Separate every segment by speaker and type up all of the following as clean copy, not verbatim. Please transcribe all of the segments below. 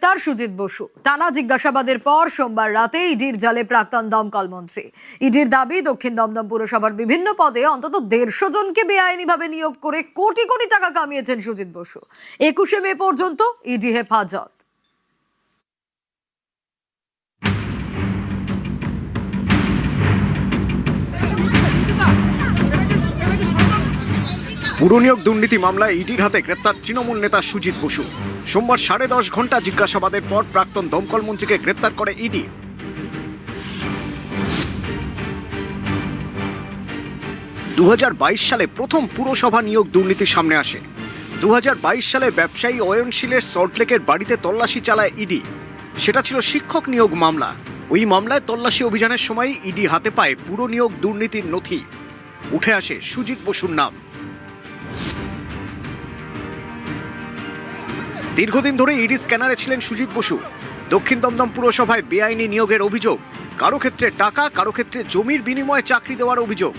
Speaker 1: তার সুজিত বসু টানা জিজ্ঞাসাবাদের পর সোমবার রাতে ইডির জালে প্রাক্তন দমকল মন্ত্রী। ইডির দাবি, দক্ষিণ দমদম পুরসভার বিভিন্ন পদে অন্তত 150 জনকে বেআইনিভাবে নিয়োগ করে কোটি কোটি টাকা কামিয়েছেন সুজিত বসু। 21শে মে পর্যন্ত ইডি হেফাজত।
Speaker 2: পুরনিয়োগ দুর্নীতি মামলায় ইডির হাতে গ্রেপ্তার তৃণমূল নেতা সুজিত বসু। সোমবার 10.5 ঘন্টা জিজ্ঞাসাবাদের পর প্রাক্তন দমকল মন্ত্রীকে গ্রেপ্তার করে ইডি। 2022 সালে প্রথম পুরসভা নিয়োগ দুর্নীতি সামনে আসে। 2022 সালে ব্যবসায়ী অয়নশীলের সল্টলেকের বাড়িতে তল্লাশি চালায় ইডি। সেটা ছিল শিক্ষক নিয়োগ মামলা। ওই মামলায় তল্লাশি অভিযানের সময় ইডি হাতে পায় পুরনিয়োগ দুর্নীতির নথি। উঠে আসে সুজিত বসুর নাম। দীর্ঘদিন ধরে ইডি স্ক্যানারে ছিলেন সুজিত বসু। দক্ষিণ দমদম পুরসভায় বেআইনি নিয়োগের অভিযোগ, কারো ক্ষেত্রে টাকা, কারো ক্ষেত্রে জমির বিনিময়ে চাকরি দেওয়ার অভিযোগ।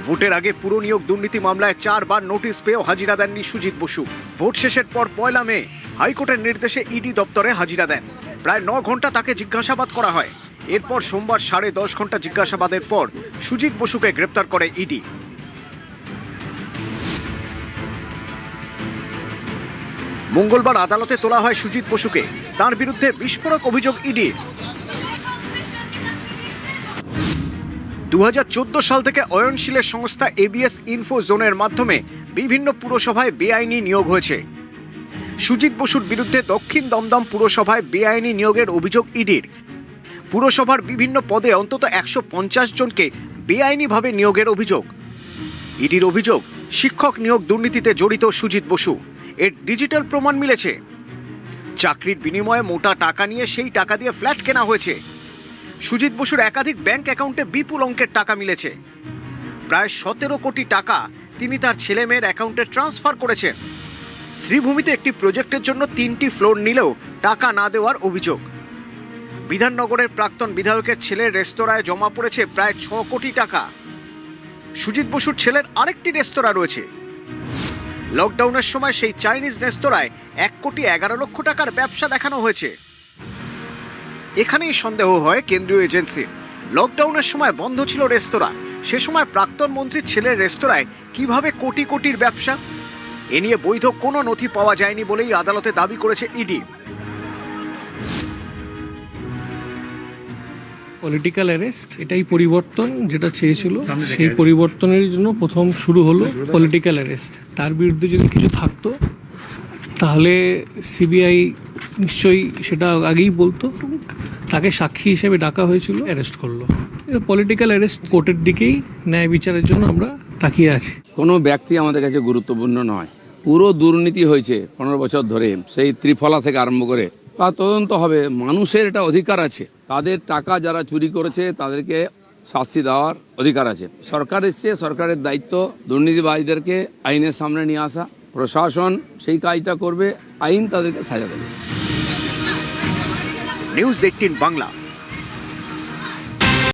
Speaker 2: ভোটের আগে পুর নিয়োগ দুর্নীতি মামলায় 4 বার নোটিশ পেয়েও হাজিরা দেননি সুজিত বসু। ভোট শেষের পর 1 মে হাইকোর্টের নির্দেশে ইডি দপ্তরে হাজিরা দেন। প্রায় 9 ঘন্টা তাকে জিজ্ঞাসাবাদ করা হয়। এরপর সোমবার 10.5 ঘন্টা জিজ্ঞাসাবাদের পর সুজিত বসুকে গ্রেপ্তার করে ইডি। মঙ্গলবার আদালতে তোলা হয় সুজিত বসুকে। তার বিরুদ্ধে বিস্ফোরক অভিযোগ ইডি। 2014 সাল থেকে অয়নশীলের সংস্থা এবিএস ইনফো জোনের মাধ্যমে বিভিন্ন পুরসভায় বেআইনি নিয়োগ হয়েছে। সুজিত বসুর বিরুদ্ধে দক্ষিণ দমদম পুরসভায় বেআইনি নিয়োগের অভিযোগ ইডির। পুরসভার বিভিন্ন পদে অন্তত 150 জনকে বেআইনিভাবে নিয়োগের অভিযোগ। ইডির অভিযোগ, শিক্ষক নিয়োগ দুর্নীতিতে জড়িত সুজিত বসু। এর ডিজিটাল প্রমাণ মিলেছে। চাকরির বিনিময়ে মোটা টাকা নিয়ে সেই টাকা দিয়ে ফ্ল্যাট কেনা হয়েছে। সুজিত বসুর একাধিক ব্যাংক অ্যাকাউন্টে বিপুল অঙ্কের টাকা মিলেছে। প্রায় 17 কোটি টাকা তিনি তার ছেলে মেয়ের অ্যাকাউন্টে ট্রান্সফার করেছেন। শ্রীভূমিতে একটি প্রজেক্টের জন্য 3টি ফ্লোর নিলেও টাকা না দেওয়ার অভিযোগ। বিধাননগরের প্রাক্তন বিধায়কের ছেলের রেস্তোরাঁয় জমা পড়েছে প্রায় 6 কোটি টাকা। সুজিত বসুর ছেলের আরেকটি রেস্তোরাঁ রয়েছে। লকডাউনের সময় সেই চাইনিজ রেস্তোরাঁয় 1 কোটি 11 লক্ষ টাকার ব্যবসা দেখানো হয়েছে। এখানেই সন্দেহ হয় কেন্দ্রীয় এজেন্সির। লকডাউনের সময় বন্ধ ছিল রেস্তোরাঁ। সে সময় প্রাক্তন মন্ত্রীর ছেলের রেস্তোরাঁয় কিভাবে কোটি কোটির ব্যবসা? এ নিয়ে বৈধ কোনো নথি পাওয়া যায়নি বলেই আদালতে দাবি করেছে ইডি।
Speaker 3: পলিটিক্যাল অ্যারেস্ট, এটাই পরিবর্তন যেটা চেয়েছিল, সেই পরিবর্তনের জন্য প্রথম শুরু হলো পলিটিক্যাল অ্যারেস্ট। তার বিরুদ্ধে যদি কিছু থাকতো তাহলে সিবিআই নিশ্চয়ই সেটা আগেই বলতো। তাকে সাক্ষী হিসেবে ডাকা হয়েছিল, অ্যারেস্ট করলো। এটা পলিটিক্যাল অ্যারেস্ট। কোর্টের দিকেই ন্যায় বিচারের জন্য আমরা তাকিয়ে আছি।
Speaker 4: কোনো ব্যক্তি আমাদের কাছে গুরুত্বপূর্ণ নয়। পুরো দুর্নীতি হয়েছে 15 বছর ধরে, সেই ত্রিফলা থেকে আরম্ভ করে। তা তদন্ত হবে। মানুষের এটা অধিকার আছে, তাদের টাকা যারা চুরি করেছে তাদেরকে শাস্তি দেওয়ার অধিকার আছে। সরকার এসছে, সরকারের দায়িত্ব দুর্নীতিবাজদেরকে আইনের সামনে নিয়ে আসা। প্রশাসন সেই কাজটা করবে, আইন তাদেরকে সাজা দেবে।
Speaker 2: নিউজ 18 বাংলা।